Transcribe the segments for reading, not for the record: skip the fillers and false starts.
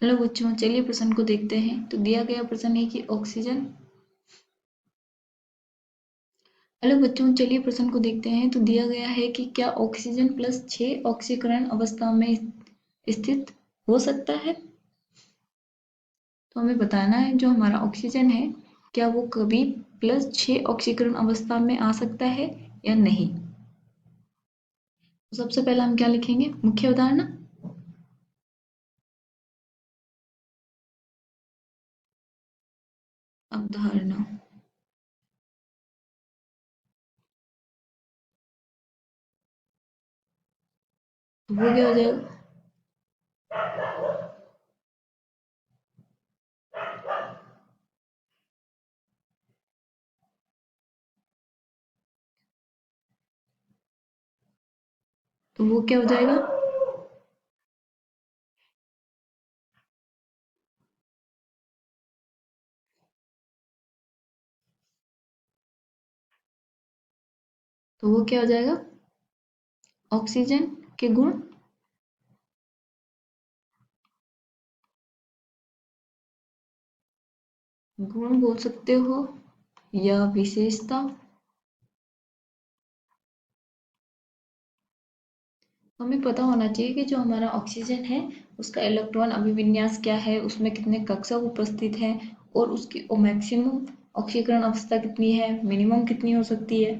Hello बच्चों, चलिए प्रश्न को देखते हैं। तो दिया गया प्रश्न है कि ऑक्सीजन। हेलो बच्चों, चलिए प्रश्न को देखते हैं। तो दिया गया है कि क्या ऑक्सीजन प्लस 6 ऑक्सीकरण अवस्था में स्थित हो सकता है। तो हमें बताना है जो हमारा ऑक्सीजन है क्या वो कभी प्लस 6 ऑक्सीकरण अवस्था में आ सकता है या नहीं। तो सबसे पहले हम क्या लिखेंगे, मुख्य अवधारणा। अवधारणा। तो वो क्या हो जाएगा, तो वो क्या हो जाएगा, तो वो क्या हो जाएगा, ऑक्सीजन के गुण। गुण बोल सकते हो या विशेषता। हमें पता होना चाहिए कि जो हमारा ऑक्सीजन है उसका इलेक्ट्रॉन अभिविन्यास क्या है, उसमें कितने कक्षक उपस्थित हैं और उसकी मैक्सिमम ऑक्सीकरण अवस्था कितनी है, मिनिमम कितनी हो सकती है।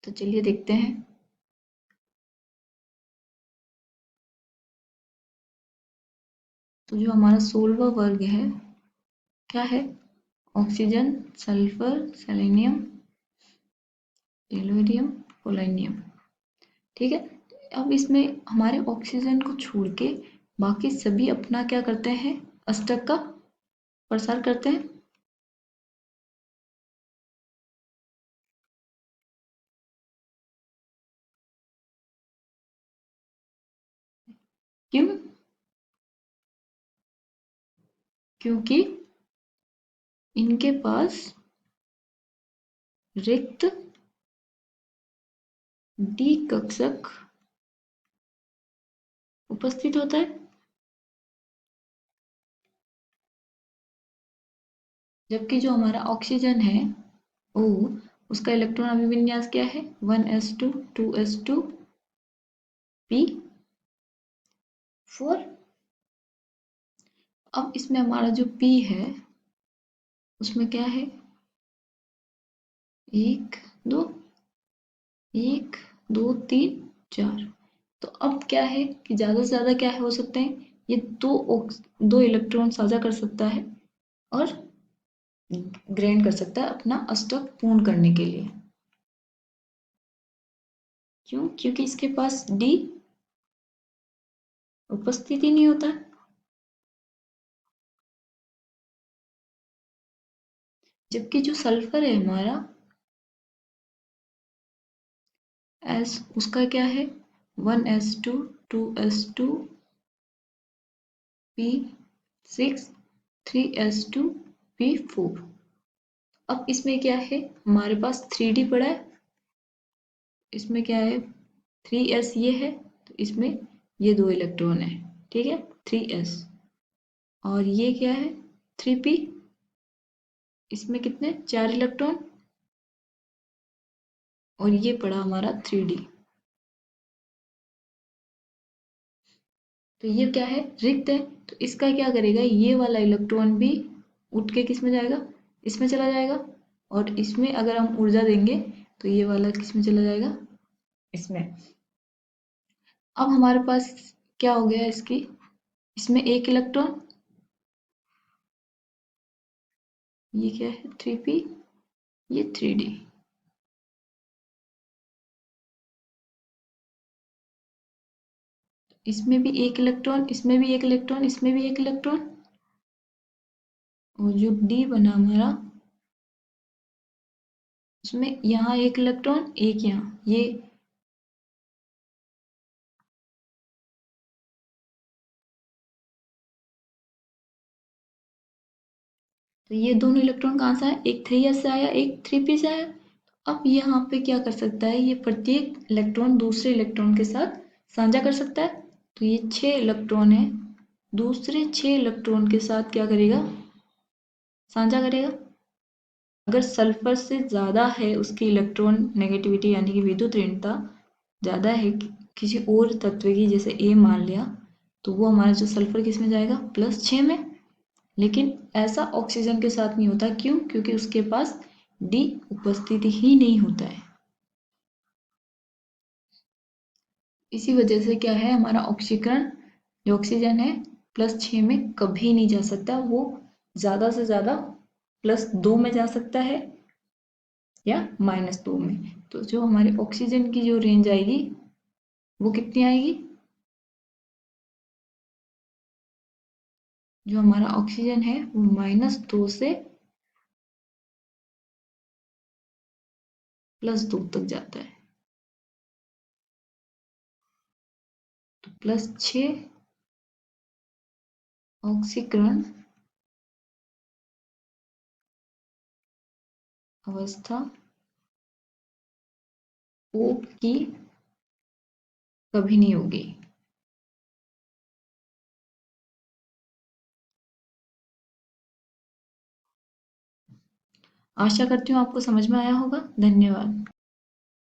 तो चलिए देखते हैं। तो जो हमारा 16वां वर्ग है क्या है, oxygen, sulphur, selenium, tellurium, polonium. ठीक है। अब इसमें हमारे ऑक्सीजन को छोड़ के बाकी सभी अपना क्या करते हैं, अष्टक का प्रसार करते हैं। क्यों, क्योंकि इनके पास रिक्त डी कक्षक उपस्थित होता है, जबकि जो हमारा ऑक्सीजन है ओ उसका इलेक्ट्रॉन अभिविन्यास क्या है, 1s2 2s2 p4। अब इसमें हमारा जो p है उसमें क्या है, एक दो, एक दो तीन चार। तो अब क्या है कि ज्यादा से ज्यादा क्या है हो सकते हैं, ये दो इलेक्ट्रॉन साझा कर सकता है और ग्रहण कर सकता है अपना अष्टक पूर्ण करने के लिए। क्यों, क्योंकि इसके पास डी उपस्थित ही नहीं होता। जबकि जो सल्फर है हमारा एस, उसका क्या है, 1s2 2s2 p6 3s2 p4। अब इसमें क्या है, हमारे पास 3d पड़ा है, इसमें क्या है 3s ये है, तो इसमें ये दो इलेक्ट्रॉन है। ठीक है, 3s। और ये क्या है 3p, इसमें कितने, चार इलेक्ट्रॉन। और ये पड़ा हमारा 3d। तो ये क्या है, रिक्त है। तो इसका क्या करेगा, ये वाला इलेक्ट्रॉन भी उठ के किस में जाएगा, इसमें चला जाएगा। और इसमें अगर हम ऊर्जा देंगे तो ये वाला किस में चला जाएगा, इसमें। अब हमारे पास क्या हो गया इसकी, इसमें एक इलेक्ट्रॉन, ये क्या है 3p, ये 3d। इसमें भी एक इलेक्ट्रॉन, इसमें भी एक इलेक्ट्रॉन, इसमें भी एक इलेक्ट्रॉन। और जो d बना हमारा उसमें यहाँ एक इलेक्ट्रॉन, एक यहाँ, ये तो ये दोनों इलेक्ट्रॉन कहाँ से आए, एक 3s से आया, एक 3p से आया। अब यहाँ पे क्या कर सकता है, ये प्रत्येक इलेक्ट्रॉन दूसरे इलेक्ट्रॉन के साथ साझा कर सकता है। तो ये 6 इलेक्ट्रॉन है दूसरे 6 इलेक्ट्रॉन के साथ क्या करेगा, साझा करेगा। अगर सल्फर से ज़्यादा है उसकी इलेक्ट्रॉन नेगेटिविटी यानी कि विद्युत ऋणता ज़्यादा है किसी और तत्व की, जैसे ए मान लिया, तो वो हमारा जो सल्फर किस में जाएगा, +6 में। लेकिन ऐसा ऑक्सीजन के साथ नहीं होता, क्यों? क्योंकि उसके पास डी उपस्थिति ही नहीं होता है। इसी वजह से क्या है, हमारा ऑक्सीकरण जो ऑक्सीजन है +6 में कभी नहीं जा सकता, वो ज़्यादा से ज़्यादा +2 में जा सकता है या -2 में। तो जो हमारे ऑक्सीजन की जो रेंज आएगी वो कितनी आएगी, जो हमारा ऑक्सीजन है वो -2 से +2 तक जाता है। तो +6 ऑक्सीकरण अवस्था O की कभी नहीं होगी। आशा करती हूँ आपको समझ में आया होगा। धन्यवाद।